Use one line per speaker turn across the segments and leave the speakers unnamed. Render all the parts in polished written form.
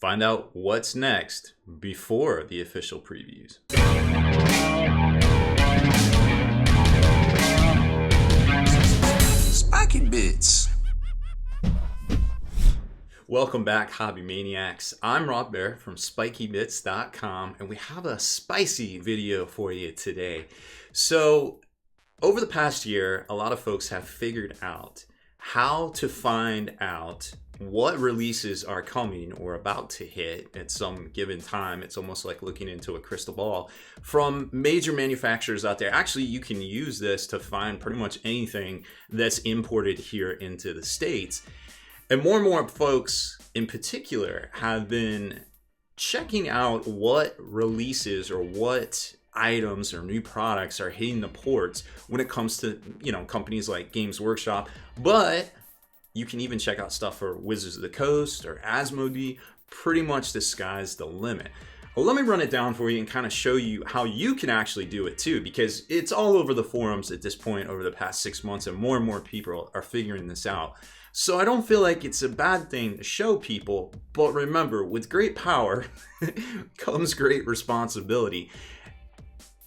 Find out what's next before the official previews.
Spiky Bits.
Welcome back, Hobby Maniacs. I'm Rob Baer from SpikyBits.com, and we have a spicy video for you today. So, over the past year, a lot of folks have figured out how to find out what releases are coming or about to hit at some given time. It's almost like looking into a crystal ball from major manufacturers out there. Actually, you can use this to find pretty much anything that's imported here into the States. And more folks in particular have been checking out what releases or what items or new products are hitting the ports when it comes to, companies like Games Workshop. But you can even check out stuff for Wizards of the Coast or Asmodee. Pretty much the sky's the limit. Well, let me run it down for you and kind of show you how you can actually do it too, because it's all over the forums at this point over the past 6 months, and more people are figuring this out. So I don't feel like it's a bad thing to show people, but remember, with great power comes great responsibility.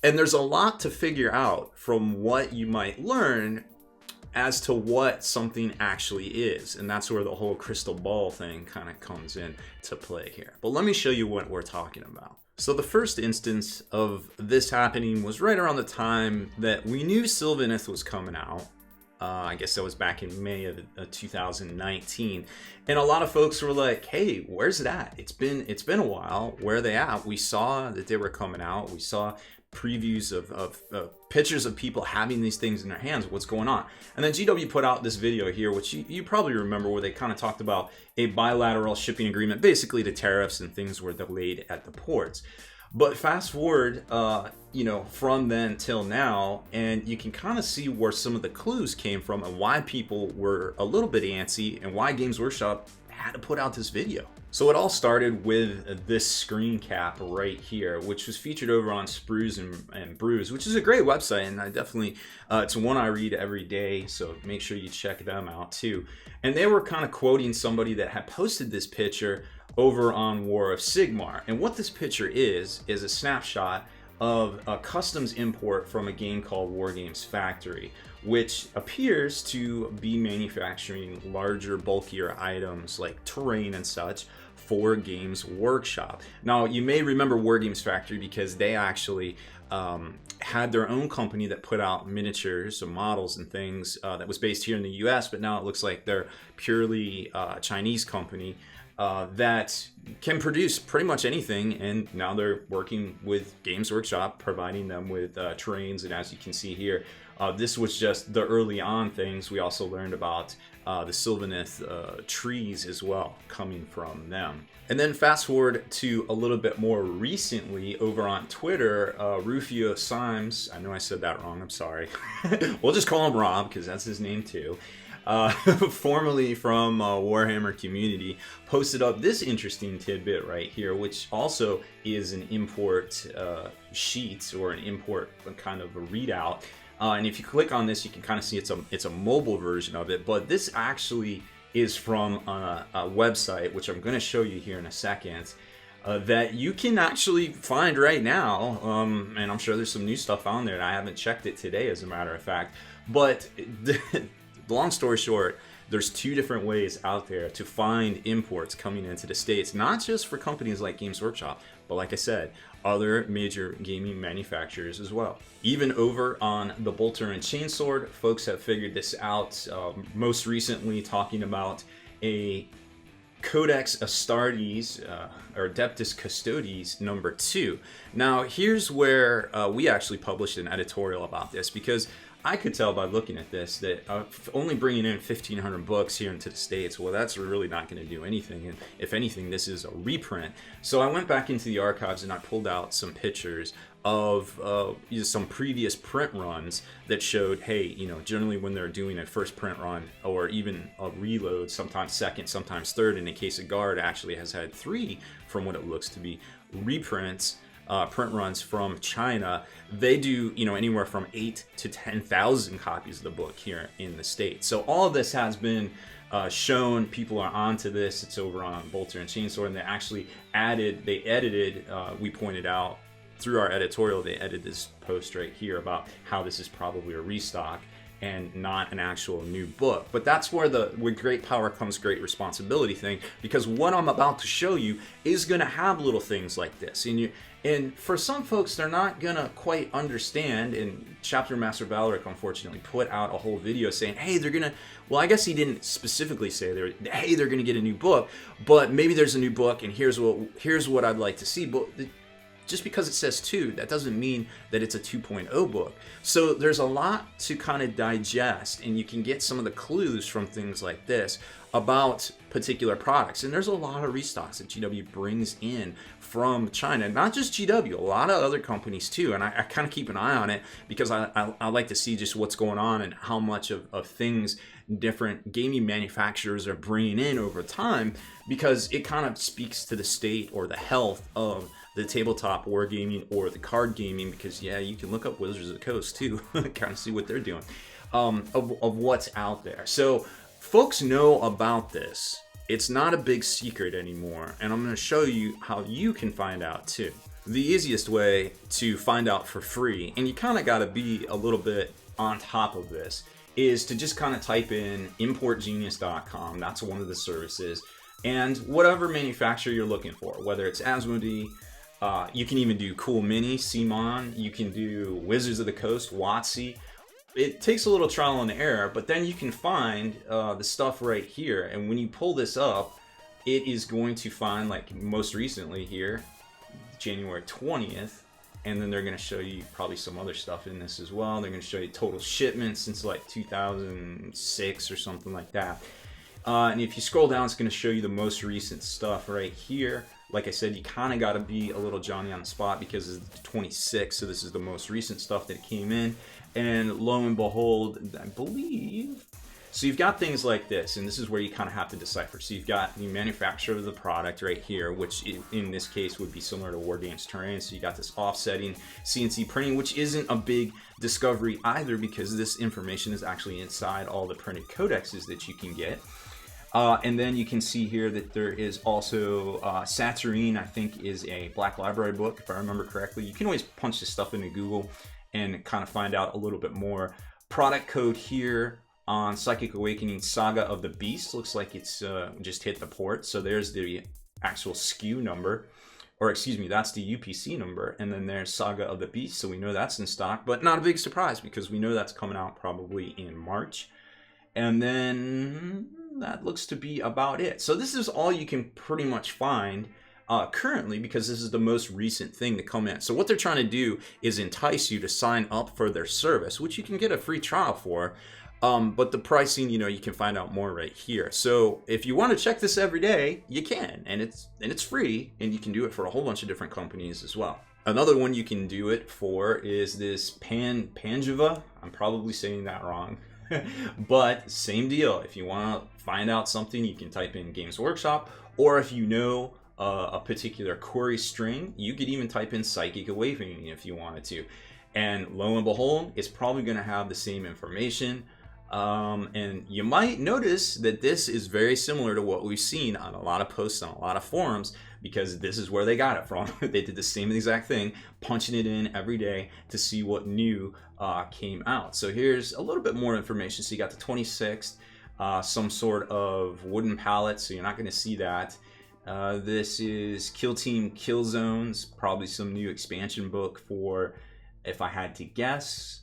And there's a lot to figure out from what you might learn as to what something actually is. And that's where the whole crystal ball thing kind of comes in to play here. But let me show you what we're talking about. So the first instance of this happening was right around the time that we knew Sylvaneth was coming out. I guess that was back in May of 2019. And a lot of folks were like, hey, where's it at? It's been a while. Where are they at? We saw that they were coming out. We saw previews of pictures of people having these things in their hands. What's going on? And then GW put out this video here, which you probably remember, where they kind of talked about a bilateral shipping agreement. Basically, the tariffs and things were delayed at the ports. But fast forward, from then till now, and you can kind of see where some of the clues came from and why people were a little bit antsy and why Games Workshop had to put out this video. So it all started with this screen cap right here, which was featured over on Sprues and Brews, which is a great website, and I definitely, it's one I read every day, so make sure you check them out too. And they were kind of quoting somebody that had posted this picture over on War of Sigmar. And what this picture is a snapshot of a customs import from a game called War Games Factory, which appears to be manufacturing larger, bulkier items like terrain and such for Games Workshop. Now, you may remember War Games Factory because they actually had their own company that put out miniatures, so models and things that was based here in the US, but now it looks like they're purely Chinese company that can produce pretty much anything, and now they're working with Games Workshop, providing them with terrains. And as you can see here, this was just the early on things. We also learned about the Sylvaneth trees as well coming from them. And then fast forward to a little bit more recently over on Twitter, Rufio Symes, I know I said that wrong, I'm sorry. We'll just call him Rob because that's his name too. Formerly from Warhammer community, posted up this interesting tidbit right here, which also is an import sheet or an import kind of a readout. And if you click on this, you can kind of see it's a mobile version of it, but this actually is from a website, which I'm going to show you here in a second, that you can actually find right now. And I'm sure there's some new stuff on there, and I haven't checked it today, as a matter of fact. But long story short, there's two different ways out there to find imports coming into the States, not just for companies like Games Workshop, but like I said, other major gaming manufacturers as well. Even over on the Bolter and Chainsword, folks have figured this out, most recently talking about a Codex Astartes, or Adeptus Custodes number 2. Now, here's where we actually published an editorial about this, because I could tell by looking at this that only bringing in 1,500 books here into the States, well, that's really not going to do anything. And if anything, this is a reprint. So I went back into the archives and I pulled out some pictures of some previous print runs that showed, hey, generally when they're doing a first print run or even a reload, sometimes second, sometimes third, in the case of Guard, actually has had 3, from what it looks to be, reprints. Print runs from China. They do anywhere from 8 to 10,000 copies of the book here in the States. So all of this has been shown people are onto this. It's over on Bolter and Chainsaw, and they edited, we pointed out through our editorial, they edited this post right here about how this is probably a restock and not an actual new book. But that's where with great power comes great responsibility thing, because what I'm about to show you is going to have little things like this. And for some folks, they're not going to quite understand, and Chapter Master Valeric unfortunately put out a whole video saying, hey, they're going to, well, I guess he didn't specifically say, hey, they're going to get a new book, but maybe there's a new book, and here's what I'd like to see. But just because it says 2, that doesn't mean that it's a 2.0 book. So there's a lot to kind of digest, and you can get some of the clues from things like this about particular products. And there's a lot of restocks that GW brings in from China, not just GW, a lot of other companies too. And I kind of keep an eye on it because I like to see just what's going on and how much of things different gaming manufacturers are bringing in over time, because it kind of speaks to the state or the health of the tabletop wargaming or the card gaming, because yeah, you can look up Wizards of the Coast too, kind of see what they're doing, of what's out there. So folks know about this. It's not a big secret anymore, and I'm going to show you how you can find out too. The easiest way to find out for free, and you kind of got to be a little bit on top of this, is to just kind of type in importgenius.com. That's one of the services, and whatever manufacturer you're looking for, whether it's Asmodee, you can even do Cool Mini, Simon, you can do Wizards of the Coast, WotC. It takes a little trial and error, but then you can find the stuff right here, and when you pull this up, it is going to find, like most recently here, January 20th, and then they're going to show you probably some other stuff in this as well. They're going to show you total shipments since like 2006 or something like that. And if you scroll down, it's going to show you the most recent stuff right here. Like I said, you kind of got to be a little Johnny on the spot because it's the 26th, so this is the most recent stuff that came in. And lo and behold, I believe, so you've got things like this, and this is where you kind of have to decipher. So you've got the manufacturer of the product right here, which in this case would be similar to War Games Terrain. So you got this offsetting CNC printing, which isn't a big discovery either, because this information is actually inside all the printed codexes that you can get. And then you can see here that there is also Saturine, I think, is a Black Library book, if I remember correctly. You can always punch this stuff into Google and kind of find out a little bit more. Product code here on Psychic Awakening, Saga of the Beast. Looks like it's just hit the port. So there's the actual SKU number, or excuse me, that's the UPC number. And then there's Saga of the Beast, so we know that's in stock, but not a big surprise because we know that's coming out probably in March. And then that looks to be about it. So this is all you can pretty much find currently, because this is the most recent thing to come in. So what they're trying to do is entice you to sign up for their service, which you can get a free trial for. But the pricing, you can find out more right here. So if you want to check this every day, you can, and it's free, and you can do it for a whole bunch of different companies as well. Another one you can do it for is this Panjiva. I'm probably saying that wrong. But same deal. If you want to find out something, you can type in Games Workshop, or if you know a particular query string, you could even type in Psychic Awakening if you wanted to. And lo and behold, it's probably going to have the same information. And you might notice that this is very similar to what we've seen on a lot of posts on a lot of forums, because this is where they got it from. They did the same exact thing, punching it in every day to see what new came out. So here's a little bit more information. So you got the 26th, some sort of wooden pallet, so you're not going to see that. This is Kill Team Kill Zones, probably some new expansion book for, if I had to guess,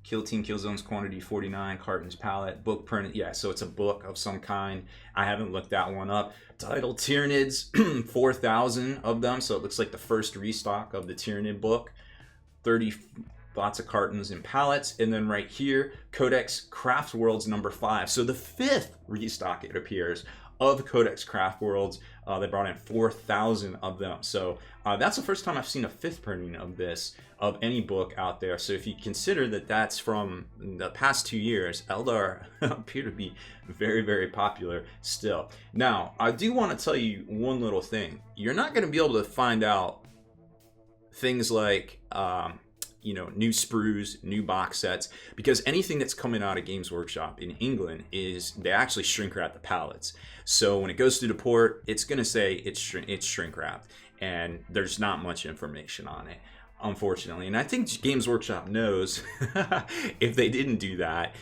Kill Team Kill Zones quantity 49, cartons palette, book printed. Yeah, so it's a book of some kind. I haven't looked that one up. Title Tyranids, 4,000 of them. So it looks like the first restock of the Tyranid book. 30, lots of cartons and pallets. And then right here, Codex Craft Worlds number 5. So the 5th restock, it appears, of Codex Craft Worlds. They brought in 4,000 of them. So that's the first time I've seen a 5th printing of this, of any book out there. So if you consider that that's from the past 2 years, Eldar appear to be very, very popular still. Now, I do want to tell you one little thing. You're not going to be able to find out things like new sprues, new box sets, because anything that's coming out of Games Workshop in England is they actually shrink wrap the pallets. So when it goes through the port, it's going to say it's shrink wrapped, and there's not much information on it, unfortunately. And I think Games Workshop knows if they didn't do that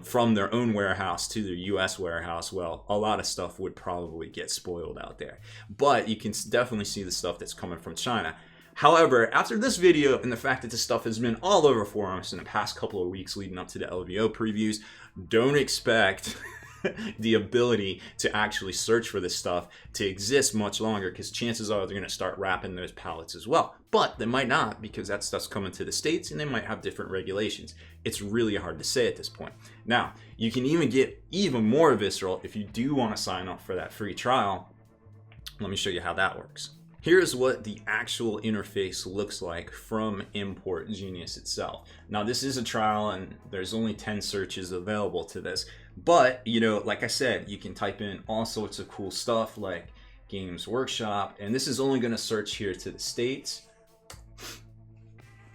from their own warehouse to their US warehouse, well, a lot of stuff would probably get spoiled out there. But you can definitely see the stuff that's coming from China. However, after this video and the fact that this stuff has been all over forums in the past couple of weeks leading up to the LVO previews, don't expect the ability to actually search for this stuff to exist much longer, because chances are they're going to start wrapping those pallets as well. But they might not, because that stuff's coming to the States and they might have different regulations. It's really hard to say at this point. Now, you can even get even more visceral if you do want to sign up for that free trial. Let me show you how that works. Here's what the actual interface looks like from Import Genius itself. Now, this is a trial and there's only 10 searches available to this. But, like I said, you can type in all sorts of cool stuff like Games Workshop. And this is only going to search here to the States.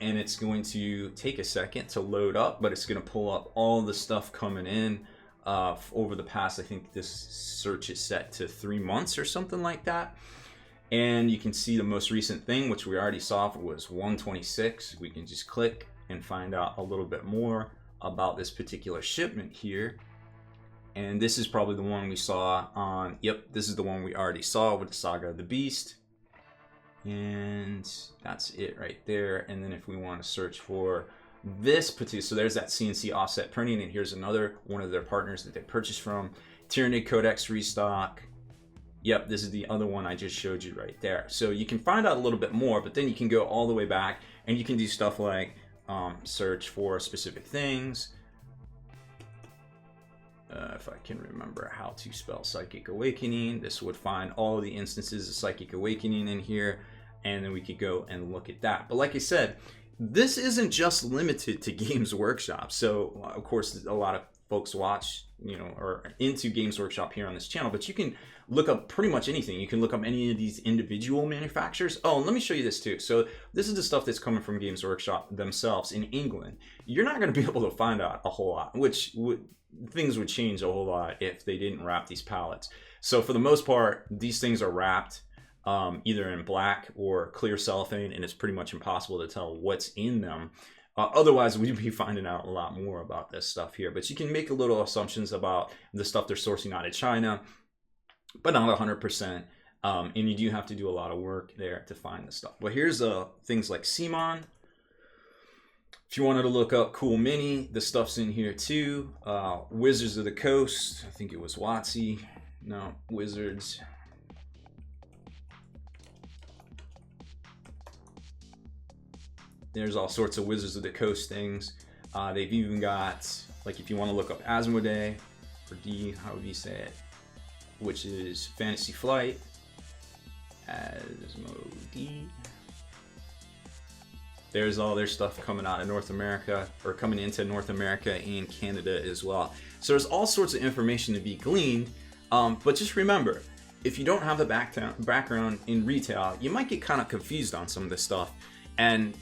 And it's going to take a second to load up, but it's going to pull up all the stuff coming in over the past, I think this search is set to 3 months or something like that. And you can see the most recent thing, which we already saw, was 126. We can just click and find out a little bit more about this particular shipment here. And this is probably the one we saw on, yep, this is the one we already saw with the Saga of the Beast. And that's it right there. And then if we want to search for this particular, so there's that CNC offset printing, and here's another one of their partners that they purchased from. Tyranid Codex restock. Yep, this is the other one I just showed you right there. So you can find out a little bit more, but then you can go all the way back and you can do stuff like search for specific things. If I can remember how to spell Psychic Awakening, this would find all of the instances of Psychic Awakening in here, and then we could go and look at that. But like I said, this isn't just limited to Games Workshop. So of course, a lot of folks watch, or into Games Workshop here on this channel, but you can look up pretty much anything. You can look up any of these individual manufacturers. Oh, and let me show you this too. So this is the stuff that's coming from Games Workshop themselves in England. You're not going to be able to find out a whole lot, things would change a whole lot if they didn't wrap these pallets. So for the most part, these things are wrapped either in black or clear cellophane, and it's pretty much impossible to tell what's in them. Otherwise, we'd be finding out a lot more about this stuff here. But you can make a little assumptions about the stuff they're sourcing out of China, but not 100%. And you do have to do a lot of work there to find this stuff. But here's things like Simon. If you wanted to look up Cool Mini, the stuff's in here too. Wizards of the Coast, I think it was WotC. No, Wizards. There's all sorts of Wizards of the Coast things. They've even got, like, if you want to look up Asmodee, or D, how would you say it? Which is Fantasy Flight. Asmodee. There's all their stuff coming out of North America, or coming into North America and Canada as well. So there's all sorts of information to be gleaned, but just remember, if you don't have the background in retail, you might get kind of confused on some of this stuff. And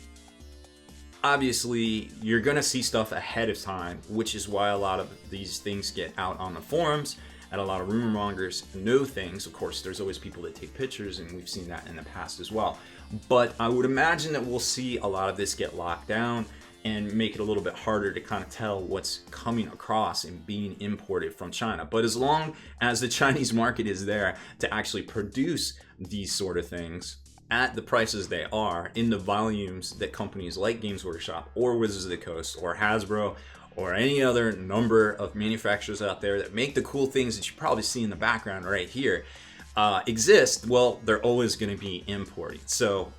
obviously, you're going to see stuff ahead of time, which is why a lot of these things get out on the forums, and a lot of rumor mongers know things. Of course, there's always people that take pictures, and we've seen that in the past as well. But I would imagine that we'll see a lot of this get locked down and make it a little bit harder to kind of tell what's coming across and being imported from China. But as long as the Chinese market is there to actually produce these sort of things at the prices they are, in the volumes that companies like Games Workshop or Wizards of the Coast or Hasbro or any other number of manufacturers out there that make the cool things that you probably see in the background right here exist, well, they're always going to be importing. So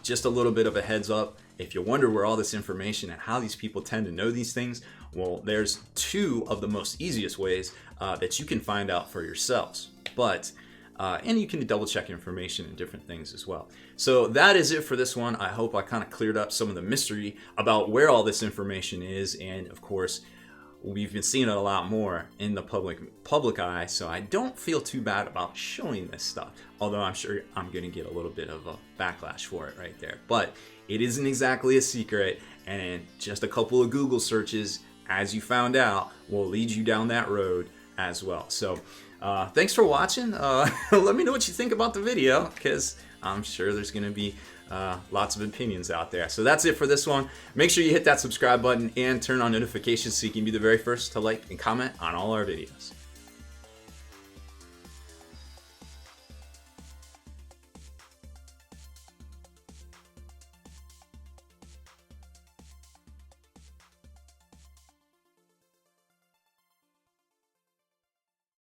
just a little bit of a heads up, if you wonder where all this information and how these people tend to know these things, well, there's two of the most easiest ways that you can find out for yourselves. But and you can double check information and different things as well. So that is it for this one. I hope I kind of cleared up some of the mystery about where all this information is, and of course we've been seeing it a lot more in the public eye, so I don't feel too bad about showing this stuff. Although I'm sure I'm gonna get a little bit of a backlash for it right there. But it isn't exactly a secret, and just a couple of Google searches, as you found out, will lead you down that road as well. So thanks for watching. Let me know what you think about the video, because I'm sure there's gonna be lots of opinions out there. So that's it for this one. Make sure you hit that subscribe button and turn on notifications so you can be the very first to like and comment on all our videos.